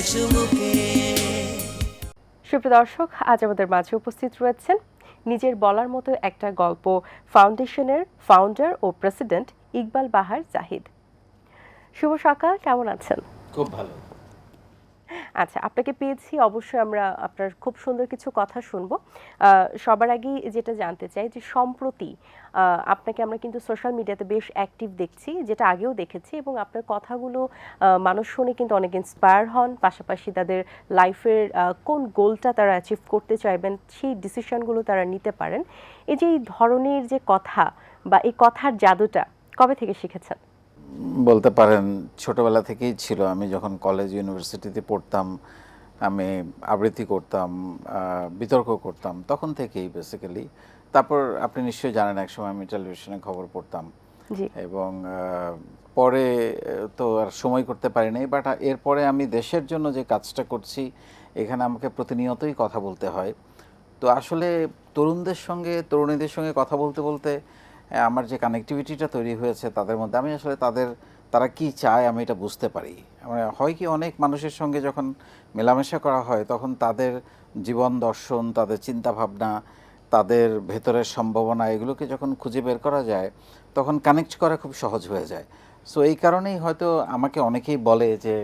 চুমুকে। সুপ্রিয় দর্শক, আজ আমাদের মাঝে উপস্থিত রয়েছেন নিজের বলার মতো একটা গল্প ফাউন্ডেশনের ফাউন্ডার ও প্রেসিডেন্ট ইকবাল বাহার জাহিদ। শুভ সকাল, কেমন আছেন? খুব ভালো। আচ্ছা, আপনাকে পেয়েছি, অবশ্যই আমরা আপনার খুব সুন্দর কিছু কথা শুনবো। সবার আগেই যেটা জানতে চাই যে সম্প্রতি আপনাকে আমরা কিন্তু সোশ্যাল মিডিয়াতে বেশ অ্যাক্টিভ দেখছি, যেটা আগেও দেখেছি, এবং আপনার কথাগুলো মানুষ শুনে কিন্তু অনেক ইন্সপায়ার হন, পাশাপাশি তাদের লাইফের কোন গোলটা তারা অ্যাচিভ করতে চাইবেন সেই ডিসিশনগুলো তারা নিতে পারেন। এই যে এই ধরনের যে কথা বা এই কথার জাদুটা কবে থেকে শিখেছেন? বলতে পারেন ছোটবেলা থেকেই ছিল। আমি যখন কলেজ ইউনিভার্সিটিতে পড়তাম, আমি আবৃত্তি করতাম, বিতর্ক করতাম, তখন থেকেই বেসিক্যালি। তারপর আপনি নিশ্চয়ই জানেন, একসময় আমি টেলিভিশনে খবর পড়তাম, জি। এবং পরে তো আর সময় করতে পারি নাই। বাট এরপরে আমি দেশের জন্য যে কাজটা করছি, এখানে আমাকে প্রতিনিয়তই কথা বলতে হয়। তো আসলে তরুণদের সঙ্গে, তরুণীদের সঙ্গে কথা বলতে বলতে আমার যে কানেক্টিভিটিটা তৈরি হয়েছে তাদের মধ্যে, আমি আসলে তারা কি চায় আমি এটা বুঝতে পারি। মানে হয় কি, অনেক মানুষের সঙ্গে যখন মেলামেশা করা হয় তখন তাদের জীবন দর্শন, তাদের চিন্তাভাবনা, তাদের ভেতরের সম্ভাবনা, এগুলোকে যখন খুঁজে বের করা যায় তখন কানেক্ট করা খুব সহজ হয়ে যায়। সো এই কারণেই হয়তো আমাকে অনেকেই বলে যে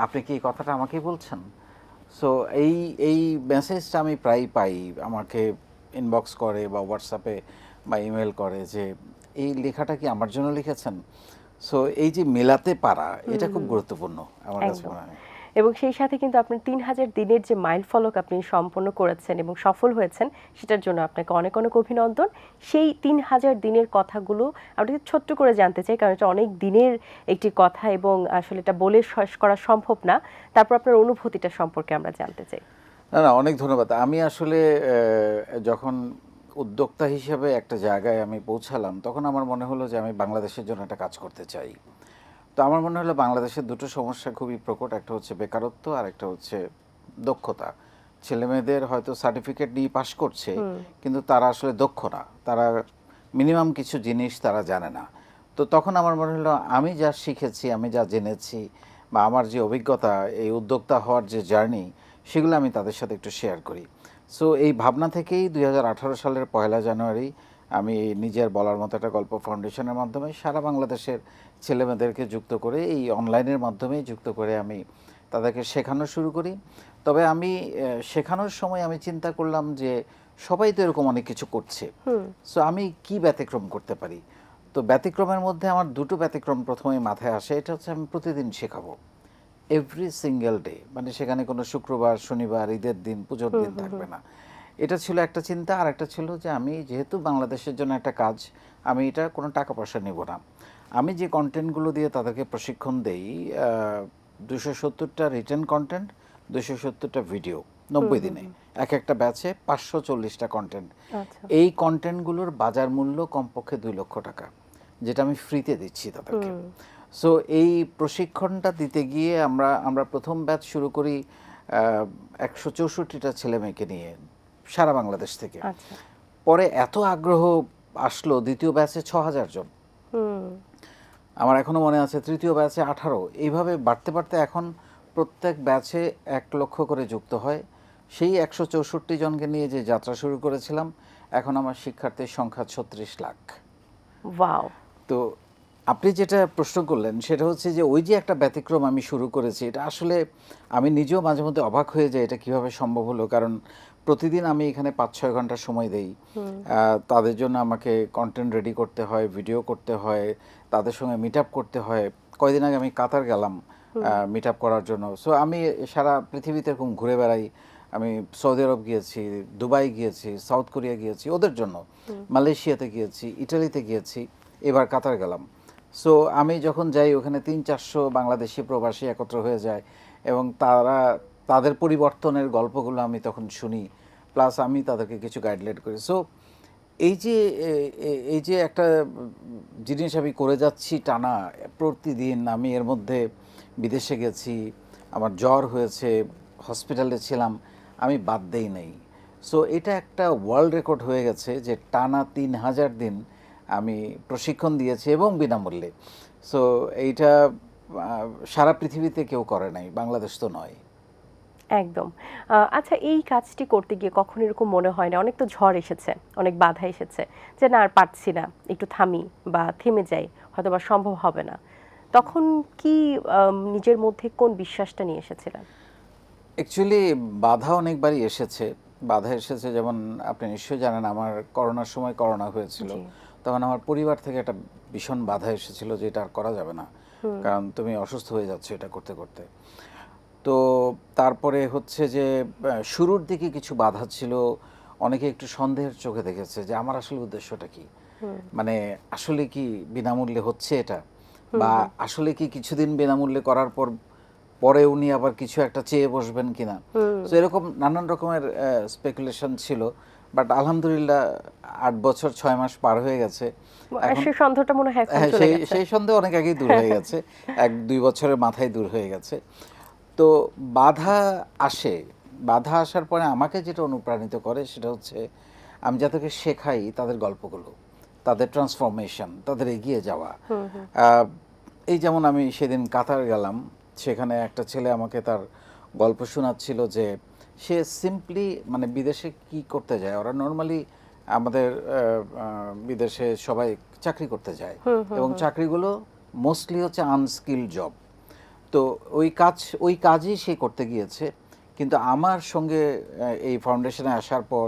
আপনি কি এই কথাটা আমাকেই বলছেন। সো এই এই মেসেজটা আমি প্রায়ই পাই, আমাকে ইনবক্স করে বা হোয়াটসঅ্যাপে বা ইমেল করে যে এই লেখাটা কি আমার জন্য লিখেছেন। সো এই যে মেলাতে পারা, এটা খুব গুরুত্বপূর্ণ আমার কাছে একদম। মনে হয়। এবং সেই সাথে কিন্তু আপনার ৩,০০০ দিনের যে মাইল ফলক আপনি সম্পন্ন করেছেন এবং সফল হয়েছেন, সেটার জন্য আপনাকে অনেক অনেক অভিনন্দন। সেই ৩,০০০ দিনের কথাগুলো আমরা একটু ছোট্ট করে জানতে চাই, কারণ এটা অনেক দিনের একটি কথা এবং আসলে এটা বলে শেষ করা সম্ভব না। তারপর আপনার অনুভূতিটা সম্পর্কে আমরা জানতে চাই। না না, অনেক ধন্যবাদ। আমি আসলে যখন উদ্যোক্তা হিসেবে একটা জায়গায় আমি পৌঁছালাম, তখন আমার মনে হলো যে আমি বাংলাদেশের জন্য একটা কাজ করতে চাই। তো আমার মনে হলো বাংলাদেশের দুটো সমস্যা খুবই প্রকট, একটা হচ্ছে বেকারত্ব আর একটা হচ্ছে দক্ষতা। ছেলেমেয়েদের হয়তো সার্টিফিকেট নিয়ে পাশ করছে, কিন্তু তারা আসলে দক্ষ না, তারা মিনিমাম কিছু জিনিস তারা জানে না। তো তখন আমার মনে হলো আমি যা শিখেছি, আমি যা জেনেছি, বা আমার যে অভিজ্ঞতা, এই উদ্যোক্তা হওয়ার যে জার্নি, সেগুলো আমি তাদের সাথে একটু শেয়ার করি। সো এই ভাবনা থেকেই 2018 সালের 1 জানুয়ারি আমি নিজের বলার মতো একটা গল্প ফাউন্ডেশনের মাধ্যমে সারা বাংলাদেশের ছেলেমেয়েদেরকে যুক্ত করে, এই অনলাইনের মাধ্যমেই যুক্ত করে আমি তাদেরকে শেখানো শুরু করি। তবে আমি শেখানোর সময় আমি চিন্তা করলাম যে সবাই তো এরকম অনেক কিছু করছে, সো আমি কি ব্যতিক্রম করতে পারি। তো ব্যতিক্রমের মধ্যে আমার দুটো ব্যতিক্রম প্রথমেই মাথায় আসে। এটা হচ্ছে আমি প্রতিদিন শেখাবো, এভরি সিঙ্গেল ডে। মানে সেখানে কোনো শুক্রবার, শনিবার, ঈদের দিন, পুজোর দিন থাকবে না। এটা ছিল একটা চিন্তা। আর একটা ছিল যে আমি যেহেতু বাংলাদেশের জন্য একটা কাজ, আমি এটা কোনো টাকা পয়সা নেব না। আমি যে কন্টেন্টগুলো দিয়ে তাদেরকে প্রশিক্ষণ দেই, 270টা রিটেন কন্টেন্ট, 270টা ভিডিও, 90 দিনে, এক একটা ব্যাচে 540টা কন্টেন্ট। আচ্ছা। এই কন্টেন্টগুলোর বাজার মূল্য কমপক্ষে 2 লক্ষ টাকা, যেটা আমি ফ্রিতে দিচ্ছি তাদেরকে। সো এই প্রশিক্ষণটা দিতে গিয়ে আমরা প্রথম ব্যাচ শুরু করি 164টা ছেলে মেয়েকে নিয়ে সারা বাংলাদেশ থেকে। আচ্ছা। পরে এত আগ্রহ আসলো, দ্বিতীয় ব্যাচে 6000 জন, আমার এখনো মনে আছে, তৃতীয় ব্যাচে 18। এইভাবে বাড়তে বাড়তে এখন প্রত্যেক ব্যাচে 1 লক্ষ করে যুক্ত হয়। সেই 164 জনকে নিয়ে যে যাত্রা শুরু করেছিলাম, এখন আমার শিক্ষার্থীর সংখ্যা 36 লাখ। ওয়াও! তো আপনি যেটা প্রশ্ন করলেন সেটা হচ্ছে যে ওই যে একটা ব্যতিক্রম আমি শুরু করেছি, এটা আসলে আমি নিজেও মাঝে মধ্যে অবাক হয়ে যাই এটা কিভাবে সম্ভব হলো। কারণ প্রতিদিন আমি এখানে 5-6 ঘন্টা সময় দেই, তাদের জন্য আমাকে কন্টেন্ট রেডি করতে হয়, ভিডিও করতে হয়, তাদের সঙ্গে মিট আপ করতে হয়। কয়দিন আগে আমি কাতার গেলাম মিট আপ করার জন্য। সো আমি সারা পৃথিবীতে এরকম ঘুরে বেড়াই। আমি সৌদি আরব গিয়েছি, দুবাই গিয়েছি, সাউথ কোরিয়া গিয়েছি ওদের জন্য, মালয়েশিয়াতে গিয়েছি, ইটালিতে গিয়েছি, এবার কাতার গেলাম। সো আমি যখন যাই ওখানে 300-400 বাংলাদেশি প্রবাসী একত্র হয়ে যায়, এবং তাদের পরিবর্তনের গল্পগুলো আমি তখন শুনি, প্লাস আমি তাদেরকে কিছু গাইডলাইন করি। সো এই যে একটা জিনিস আমি করে যাচ্ছি টানা প্রতিদিন, আমি এর মধ্যে বিদেশে গেছি, আমার জ্বর হয়েছে, হসপিটালে ছিলাম, আমি বাদ দেই নাই। সো এটা একটা ওয়ার্ল্ড রেকর্ড হয়ে গেছে যে টানা 3000 দিন আমি প্রশিক্ষণ দিয়েছি এবং বিনামূল্যে। সো এইটা সারা পৃথিবীতে কেউ করে নাই, বাংলাদেশ তো নয়। একদম। আচ্ছা, এই কাজটি করতে গিয়ে কখনো এরকম মনে হয় না, অনেক তো ঝড় এসেছে, অনেক বাধা এসেছে, যে না আর পারছি না, একটু থামি বা থেমে যাই, হয়তোবা সম্ভব হবে না। তখন কি নিজের মধ্যে কোন বিশ্বাসটা নিয়ে এসেছিলেন? অ্যাকচুয়ালি বাধা অনেকবারই এসেছে। বাধা এসেছে, যেমন আপনি নিশ্চয়ই জানেন আমার করোনার সময় করোনা হয়েছিল। জি। তখন আমার পরিবার থেকে একটা ভীষণ বাধা এসেছিল যে এটা আর করা যাবে না, হুম। কারণ তুমি অসুস্থ হয়ে যাচ্ছ এটা করতে করতে। তো তারপরে হচ্ছে যে শুরুর দিকে কিছু বাধা ছিল, অনেকে একটু সন্দেহের চোখে দেখেছে যে আমার আসলে উদ্দেশ্যটা কি, হুম। মানে আসলে কি বিনামূল্যে হচ্ছে এটা, হুম। বা হুম। আসলে কি কিছুদিন বিনামূল্যে করার পর পরে উনি আবার কিছু একটা চেয়ে বসবেন কিনা। হুম। তো এরকম নানান রকমের স্পেকুলেশন ছিল, বাট আলহামদুলিল্লাহ ৮ বছর ৬ মাস পার হয়ে গেছে এখন। সে সন্দেহটা মনে হয় এখন হ্যাঁ, চলে সেই গেছে। সেই সন্দেহ অনেক আগেই দূর হয়ে গেছে, ১-২ বছরের মাথায় দূর হয়ে গেছে। তো বাধা আসে, বাধা আসার পরে আমাকে যেটা অনুপ্রাণিত করে সেটা হচ্ছে আমি যাদেরকে শেখাই তাদের গল্পগুলো, তাদের ট্রান্সফরমেশন, তাদের এগিয়ে যাওয়া। হুম। হুম। আহ, এই যেমন আমি সেদিন কাতার গেলাম, সেখানে একটা ছেলে আমাকে তার গল্প শোনাচ্ছিল যে সে সিম্পলি মানে বিদেশে কি করতে যায়, ওরা নর্মালি আমাদের বিদেশে সবাই চাকরি করতে যায়, হুম। হুম। এবং হুম। চাকরিগুলো মোস্টলি হচ্ছে আনস্কিল্ড জব। তো ওই কাজই সে করতে গিয়েছে, কিন্তু আমার সঙ্গে এই ফাউন্ডেশনে আসার পর,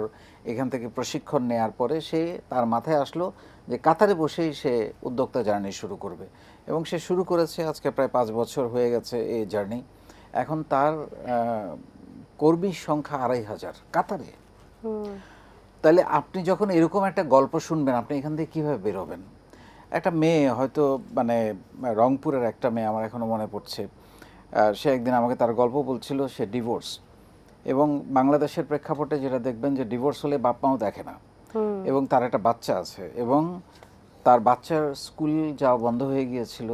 এখান থেকে প্রশিক্ষণ নেওয়ার পরে সে তার মাথায় আসলো যে কাতারে বসেই সে উদ্যোক্তা জার্নি শুরু করবে, এবং সে শুরু করেছে। আজকে প্রায় ৫ বছর হয়ে গেছে এই জার্নি। এখন তার কর্মীর সংখ্যা ২৫০০ কাতারে। হুম। তাহলে আপনি যখন এরকম একটা গল্প শুনবেন, আপনি এখান থেকে কীভাবে বেরোবেন? একটা মেয়ে হয়তো, মানে রংপুরের একটা মেয়ে, আমার এখনও মনে পড়ছে, সে একদিন আমাকে তার গল্প বলছিল। সে ডিভোর্স, এবং বাংলাদেশের প্রেক্ষাপটে যেটা দেখবেন যে ডিভোর্স হলে বাপ মাও দেখে না, হুম। এবং তার একটা বাচ্চা আছে, এবং তার বাচ্চার স্কুল যাওয়া বন্ধ হয়ে গিয়েছিল,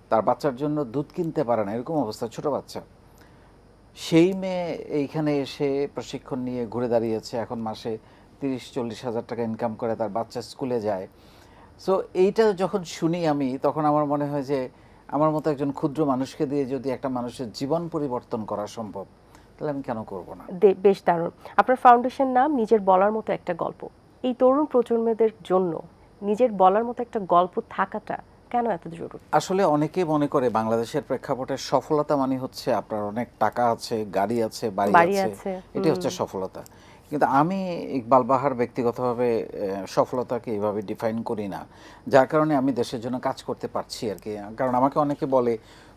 তার বাচ্চার জন্য দুধ কিনতে পারে না, এরকম অবস্থা, ছোট বাচ্চা। সেই মেয়ে এইখানে এসে প্রশিক্ষণ নিয়ে ঘুরে দাঁড়িয়েছে, এখন মাসে ৩০-৪০ হাজার টাকা ইনকাম করে, তার বাচ্চা স্কুলে যায়। সো এইটা যখন শুনি আমি, তখন আমার মনে হয় যে আমার মতো একজন ক্ষুদ্র মানুষকে দিয়ে যদি একটা মানুষের জীবন পরিবর্তন করা সম্ভব, তাহলে আমি কেন করব না? বেশ দারুণ। আপনার ফাউন্ডেশন নাম নিজের বলার মতো একটা গল্প। এই তরুণ প্রজন্মদের জন্য নিজের বলার মতো একটা গল্প থাকাটা কেন এত জরুরি? আসলে অনেকেই মনে করে বাংলাদেশের প্রেক্ষাপটে সফলতা মানে হচ্ছে আপনার অনেক টাকা আছে, গাড়ি আছে, বাড়ি বাড়ি আছে, আছে। এটি হুম। হচ্ছে সফলতা। কিন্তু আমি ইকবাল বাহার ব্যক্তিগতভাবে সফলতাকে এইভাবে ডিফাইন করি না, যার কারণে আমি দেশের জন্য কাজ করতে পারছি আর কি। কারণ আমাকে অনেকে বলে,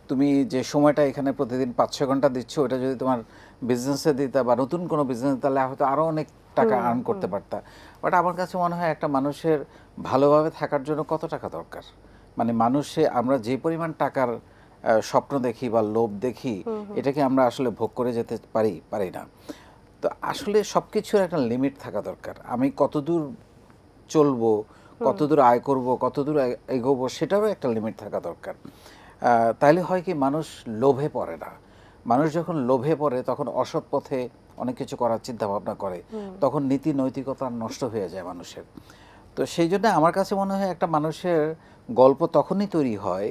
তুমি যে সময়টা এখানে প্রতিদিন ৫-৬ ঘন্টা দিচ্ছ, ওটা যদি তোমার বিজনেসে দিতে বা নতুন কোনো বিজনেস, তাহলে হয়তো আরও অনেক টাকা হুম। আর্ন করতে হুম। পারতা। বাট আমার কাছে মনে হয় একটা মানুষের ভালোভাবে থাকার জন্য কত টাকা দরকার, মানে মানুষে আমরা যে পরিমাণ টাকার স্বপ্ন দেখি বা লোভ দেখি, হুম। হুম। এটাকে আমরা আসলে ভোগ করে যেতে পারি না। তো আসলে সব কিছুর একটা লিমিট থাকা দরকার। আমি কতদূর চলবো, হুম। কতদূর আয় করব, কতদূর এগোবো, সেটারও একটা লিমিট থাকা দরকার। তাইলে হয় কি, মানুষ লোভে পড়ে না। মানুষ যখন লোভে পড়ে তখন অসৎ পথে অনেক কিছু করার চিন্তা ভাবনা করে, হুম। তখন নীতি নৈতিকতা নষ্ট হয়ে যায় মানুষের। তো সেই জন্য আমার কাছে মনে হয় একটা মানুষের গল্প তখনই তৈরি হয়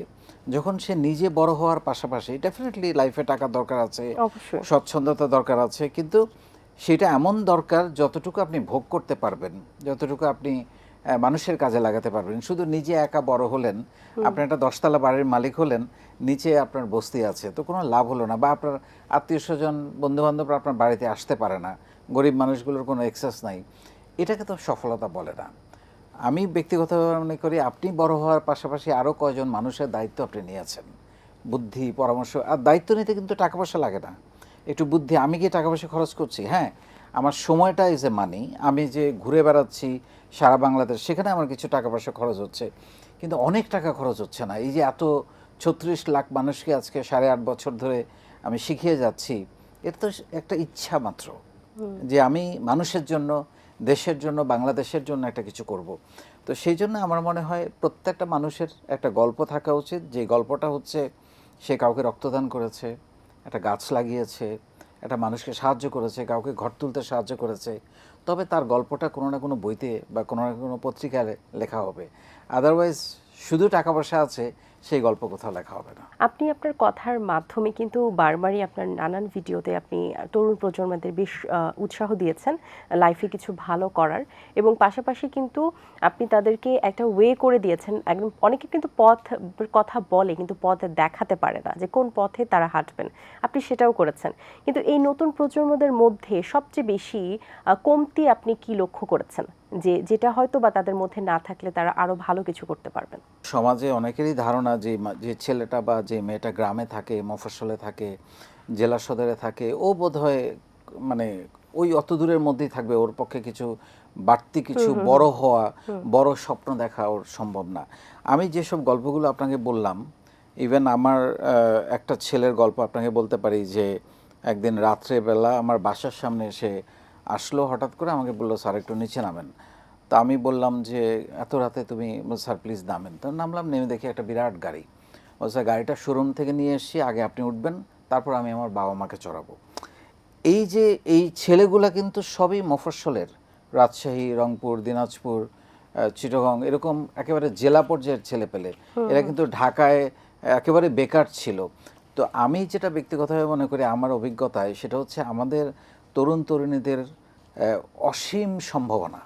যখন সে নিজে বড় হওয়ার পাশাপাশি, ডেফিনেটলি লাইফে টাকা দরকার আছে, অবশ্যই। স্বচ্ছন্দতা দরকার আছে, কিন্তু সেটা এমন দরকার যতটুকু আপনি ভোগ করতে পারবেন, যতটুকু আপনি মানুষের কাজে লাগাতে পারবেন। শুধু নিজে একা বড় হলেন, হুম। আপনি একটা ১০ তলা বাড়ির মালিক হলেন, নিচে আপনার বস্তি আছে, তো কোনো লাভ হলো না। বা আপনার আত্মীয় স্বজন বন্ধুবান্ধবরা আপনার বাড়িতে আসতে পারে না, গরিব মানুষগুলোর কোনো অ্যাক্সেস নাই, এটাকে তো সফলতা বলে না। আমি ব্যক্তিগতভাবে মনে করি আপনি বড় হওয়ার পাশাপাশি আরও কয়জন মানুষের দায়িত্ব আপনি নিয়েছেন, বুদ্ধি পরামর্শ। আর দায়িত্ব নিতে কিন্তু টাকা পয়সা লাগে না, একটু বুদ্ধি। আমি কি টাকা পয়সা খরচ করছি? হ্যাঁ, আমার সময়টা ইজ এ মানি। আমি যে ঘুরে বেড়াচ্ছি সারা বাংলাদেশ, সেখানে আমার কিছু টাকা পয়সা খরচ হচ্ছে, কিন্তু অনেক টাকা খরচ হচ্ছে না। এই যে এত ৩৬ লাখ মানুষকে আজকে ৮.৫ বছর ধরে আমি শিখিয়ে যাচ্ছি, এটা তো একটা ইচ্ছা মাত্র, হুম। যে আমি মানুষের জন্য, দেশের জন্য, বাংলাদেশের জন্য একটা কিছু করব। তো সেই জন্য আমার মনে হয় প্রত্যেকটা মানুষের একটা গল্প থাকা উচিত, যে গল্পটা হচ্ছে সে কাউকে রক্তদান করেছে, একটা গাছ লাগিয়েছে, একটা মানুষকে সাহায্য করেছে, কাউকে ঘর তুলতে সাহায্য করেছে, তবে তার গল্পটা কোনো না কোনো বইতে বা কোনো না কোনো পত্রিকায় লেখা হবে। আদারওয়াইজ শুধু টাকা পয়সা আছে, সেই গল্প কোথাও লেখা হবে না। আপনি আপনার কথার মাধ্যমে কিন্তু বারবারই আপনার নানান ভিডিওতে আপনি তরুণ প্রজন্মদের বেশ উৎসাহ দিয়েছেন লাইফে কিছু ভালো করার, এবং পাশাপাশি কিন্তু আপনি তাদেরকে একটা ওয়ে করে দিয়েছেন। একদম অনেকে কিন্তু পথ কথা বলে কিন্তু পথ দেখাতে পারে না যে কোন পথে তারা হাঁটবেন, আপনি সেটাও করেছেন। কিন্তু এই নতুন প্রজন্মদের মধ্যে সবচেয়ে বেশি কমতি আপনি কি লক্ষ্য করেছেন, যে যেটা হয়তো বা তাদের মধ্যে না থাকলে তারা আরো ভালো কিছু করতে পারবেন? সমাজে অনেকেরই ধারণা যে যে ছেলেটা বা যে মেয়েটা গ্রামে থাকে, মফস্বলে থাকে, জেলা সদরে থাকে, ও বোধহয় মানে ওই অত দূরের মধ্যেই থাকবে, ওর পক্ষে কিছু বাড়তি কিছু বড় হওয়া, বড় স্বপ্ন দেখা ওর সম্ভব না। আমি যেসব গল্পগুলো আপনাকে বললাম, ইভেন আমার একটা ছেলের গল্প আপনাকে বলতে পারি যে একদিন রাত্রেবেলা আমার বাসার সামনে এসে আসলো, হঠাৎ করে আমাকে বললো, স্যার একটু নিচে নামেন। তো আমি বললাম যে এত রাতে তুমি, স্যার প্লিজ নামেন। তো নামলাম, নেমে দেখি একটা বিরাট গাড়ি। ও স্যার গাড়িটা শোরুম থেকে নিয়ে এসেছি, আগে আপনি উঠবেন, তারপর আমি আমার বাবা মাকে চড়াবো। এই যে এই ছেলেগুলা কিন্তু সবই মফস্বলের, রাজশাহী, রংপুর, দিনাজপুর, চিটাগং, এরকম একেবারে জেলা পর্যায়ের ছেলে পেলে। এরা কিন্তু ঢাকায় একেবারে বেকার ছিল। তো আমি যেটা ব্যক্তিগতভাবে মনে করি আমার অভিজ্ঞতায়, সেটা হচ্ছে আমাদের তরুণ তরুণীদের অসীম সম্ভাবনা,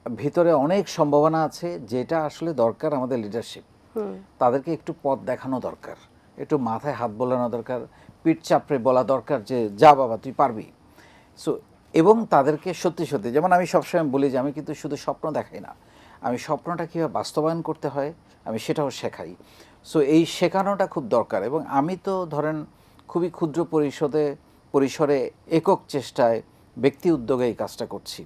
ভিতরে অনেক সম্ভাবনা আছে, যেটা আসলে দরকার আমাদের লিডারশিপ। তাদেরকে একটু পথ দেখানো দরকার, একটু মাথায় হাত বোলানো দরকার, পিঠ চাপড়ে বলা দরকার যে যা বাবা তুই পারবি। সো এবং তাদেরকে সত্যি সত্যি, যেমন আমি সবসময় বলি যে আমি কিন্তু শুধু স্বপ্ন দেখাই না, আমি স্বপ্নটা কীভাবে বাস্তবায়ন করতে হয় আমি সেটাও শেখাই। সো এই শেখানোটা খুব দরকার। এবং আমি তো ধরেন খুবই ক্ষুদ্র পরিসরে একক চেষ্টায় ব্যক্তি উদ্যোগে এই কাজটা করছি।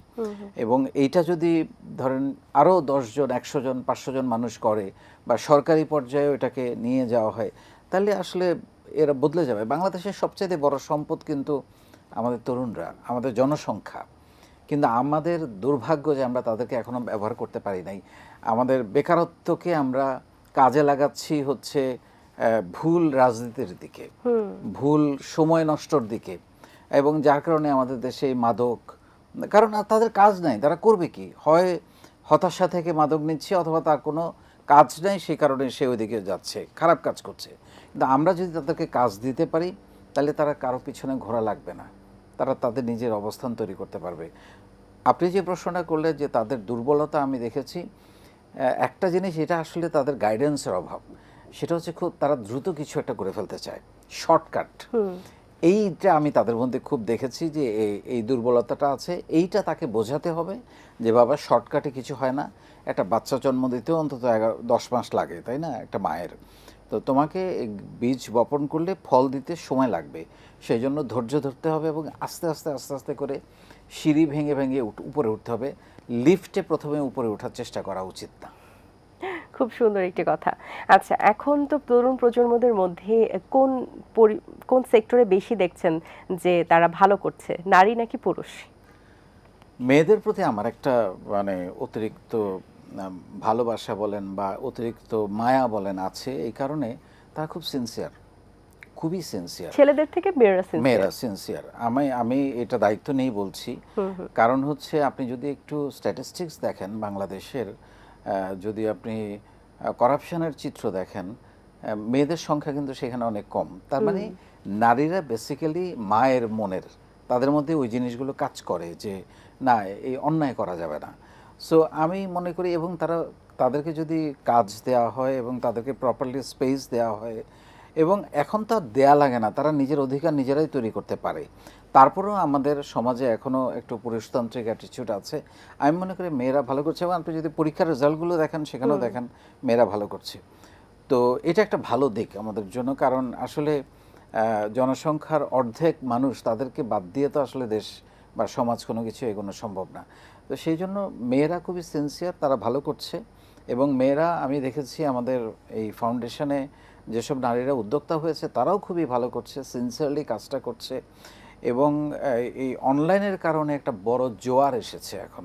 এবং এইটা যদি ধরেন আরও 10 জন, 100 জন, 500 জন মানুষ করে, বা সরকারি পর্যায়েও এটাকে নিয়ে যাওয়া হয়, তাহলে আসলে এরা বদলে যাবে। বাংলাদেশের সবচেয়ে বড় সম্পদ কিন্তু আমাদের তরুণরা, আমাদের জনসংখ্যা। কিন্তু আমাদের দুর্ভাগ্য যে আমরা তাদেরকে এখনো ব্যবহার করতে পারি নাই। আমাদের বেকারত্বকে আমরা কাজে লাগাচ্ছি হচ্ছে ভুল রাজনীতির দিকে, ভুল সময় নষ্টর দিকে, এবং যার কারণে আমাদের দেশে এই মাদক, কারণ আর তাদের কাজ নাই, তারা করবে কি? হয় হতাশা থেকে মাদক নিচ্ছে, অথবা তার কোনো কাজ নেই, সেই কারণে সে ওইদিকে যাচ্ছে, খারাপ কাজ করছে। কিন্তু আমরা যদি তাদেরকে কাজ দিতে পারি, তাহলে তারা কারো পিছনে ঘোরা লাগবে না, তারা তাদের নিজের অবস্থান তৈরি করতে পারবে। আপনি যে প্রশ্নটা করলেন যে তাদের দুর্বলতা, আমি দেখেছি একটা জিনিস, এটা আসলে তাদের গাইডেন্সের অভাব। সেটা হচ্ছে খুব তারা দ্রুত কিছু একটা করে ফেলতে চায়, শর্টকাট। এইটা আমি তাদের মধ্যে খুব দেখেছি যে এই দুর্বলতাটা আছে। এইটা তাকে বোঝাতে হবে যে বাবা শর্টকাটে কিছু হয় না। একটা বাচ্চা জন্ম দিতেও অন্তত 10 মাস লাগে, তাই না, একটা মায়ের। তো তোমাকে বীজ বপন করলে ফল দিতে সময় লাগবে, সেই জন্য ধৈর্য ধরতে হবে, এবং আস্তে আস্তে আস্তে আস্তে করে সিঁড়ি ভেঙে ভেঙে উপরে উঠতে হবে। লিফটে প্রথমে উপরে ওঠার চেষ্টা করা উচিত না। খুব সুন্দর একটি কথা। আচ্ছা, এখন তো তরুণ প্রজন্মদের মধ্যে কোন সেক্টরে বেশি দেখছেন যে তারা ভালো করছে, নারী নাকি পুরুষ? মেয়েদের প্রতি আমার একটা মানে অতিরিক্ত ভালোবাসা বলেন বা অতিরিক্ত মায়া বলেন আছে, এই কারণে তারা খুব সিনসিয়ার, খুবই সিনসিয়ার। ছেলেদের থেকে মেয়েরা সিনসিয়ার। আমি এটা দায়িত্ব নেই বলছি। কারণ হচ্ছে আপনি যদি একটু স্ট্যাটিস্টিক্স দেখেন বাংলাদেশের, যদি আপনি করাপশনের চিত্র দেখেন, মেয়েদের সংখ্যা কিন্তু সেখানে অনেক কম। তার মানে নারীরা বেসিক্যালি মায়ের মনের, তাদের মধ্যে ওই জিনিসগুলো কাজ করে যে না, এই অন্যায় করা যাবে না। সো আমি মনে করি, এবং তাদেরকে যদি কাজ দেওয়া হয় এবং তাদেরকে প্রপারলি স্পেস দেওয়া হয়, এবং এখন তো আর দেয়া লাগে না, তারা নিজের অধিকার নিজেরাই তৈরি করতে পারে। তারপরেও আমাদের সমাজে এখনও একটু পুরুষতান্ত্রিক অ্যাটিটিউড আছে। আমি মনে করি মেয়েরা ভালো করছে, এবং আপনি যদি পরীক্ষার রেজাল্টগুলো দেখেন, সেখানেও দেখেন মেয়েরা ভালো করছে। তো এটা একটা ভালো দিক আমাদের জন্য, কারণ আসলে জনসংখ্যার অর্ধেক মানুষ, তাদেরকে বাদ দিয়ে তো আসলে দেশ বা সমাজ কোনো কিছু এগোনো সম্ভব না। তো সেই জন্য মেয়েরা খুবই সিনসিয়ার, তারা ভালো করছে। এবং মেয়েরা, আমি দেখেছি আমাদের এই ফাউন্ডেশনে যেসব নারীরা উদ্যোক্তা হয়েছে, তারাও খুবই ভালো করছে, সিনসিয়ারলি কাজটা করছে। এবং এই অনলাইনের কারণে একটা বড় জোয়ার এসেছে এখন,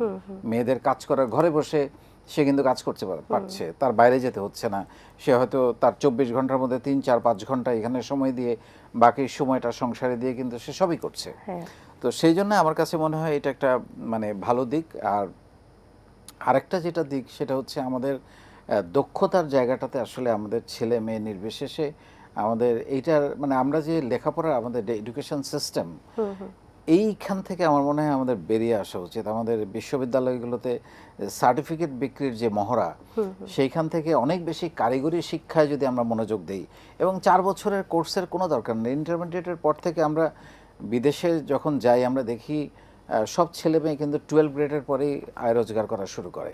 মেয়েদের কাজ করার, ঘরে বসে সে কিন্তু কাজ করতে পারছে, তার বাইরে যেতে হচ্ছে না। সে হয়তো তার 24 ঘন্টার মধ্যে 3, 4, 5 ঘন্টা এখানে সময় দিয়ে বাকি সময়টা সংসারে দিয়ে কিন্তু সে সবই করছে। তো সেই জন্য আমার কাছে মনে হয় এটা একটা মানে ভালো দিক। আর আরেকটা যেটা দিক, সেটা হচ্ছে আমাদের দক্ষতার জায়গাটাতে আসলে আমাদের ছেলে মেয়ে নির্বিশেষে আমাদের এইটার মানে আমরা যে লেখাপড়ার আমাদের এডুকেশন সিস্টেম, এইখান থেকে আমার মনে হয় আমাদের বেরিয়ে আসা উচিত। আমাদের বিশ্ববিদ্যালয়গুলোতে সার্টিফিকেট বিক্রির যে মহড়া, সেইখান থেকে অনেক বেশি কারিগরি শিক্ষায় যদি আমরা মনোযোগ দিই, এবং 4 বছরের কোর্সের কোনো দরকার নেই। ইন্টারমিডিয়েটের পর থেকে আমরা বিদেশে যখন যাই আমরা দেখি সব ছেলে মেয়ে কিন্তু 12 গ্রেডের পরেই আয় রোজগার করা শুরু করে,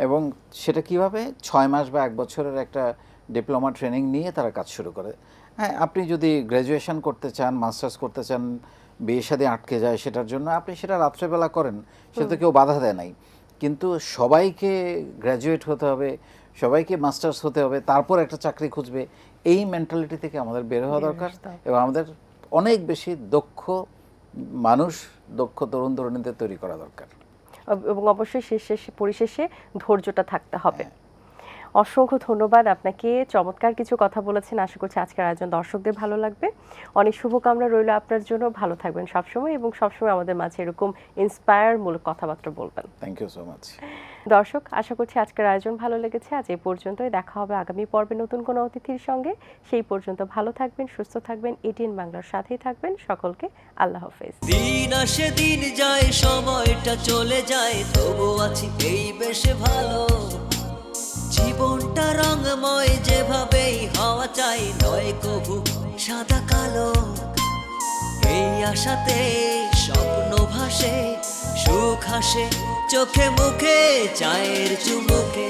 এবং সেটা কিভাবে 6 মাস বা 1 বছরের একটা ডিপ্লোমা ট্রেনিং নিয়ে তারা কাজ শুরু করে। হ্যাঁ, আপনি যদি গ্র্যাজুয়েশন করতে চান, মাস্টার্স করতে চান, বিয়ে শাদী আটকে যায় সেটার জন্য আপনি সেটা রাত্রেবেলা করেন, সেটা কেউ বাধা দেয় নাই। কিন্তু সবাইকে গ্র্যাজুয়েট হতে হবে, সবাইকে মাস্টার্স হতে হবে, তারপর একটা চাকরি খুঁজবে, এই মেন্টালিটি থেকে আমাদের বের হওয়া দরকার। এবং আমাদের অনেক বেশি দক্ষ মানুষ, দক্ষ তরুণ তরুণীদের তৈরি করা দরকার। এবং অবশ্যই পরিশেষে ধৈর্যটা থাকতে হবে। অসংখ্য ধন্যবাদ আপনাকে, চমৎকার কিছু কথা বলেছেন। আশা করছি আজকের আয়োজন দর্শকদের ভালো লাগবে। অনেক শুভকামনা রইল আপনার জন্য। ভালো থাকবেন সবসময়, এবং সবসময় আমাদের মাঝে এরকম ইন্সপায়ারমূলক কথাবার্তা বলবেন। Thank you so much. দর্শক, আশা করছি আজকের আয়োজন ভালো লেগেছে। আজ এই পর্যন্তই। দেখা হবে আগামী পর্বে নতুন কোনো অতিথির সঙ্গে। সেই পর্যন্ত ভালো থাকবেন, সুস্থ থাকবেন, এটিএন বাংলার সাথেই থাকবেন। সকলকে আল্লাহ হাফেজ। দিন আসে দিন যায়, সময়টা চলে যায়, তবু আছি এই বেশ ভালো। জীবনটা রঙময়, যেভাবেই হওয়া চাই, নয় কভু সাদা কালো। এই আশাতে স্বপ্ন ভাসে, সুখ হাসে চোখে মুখে, চায়ের চুমুকে।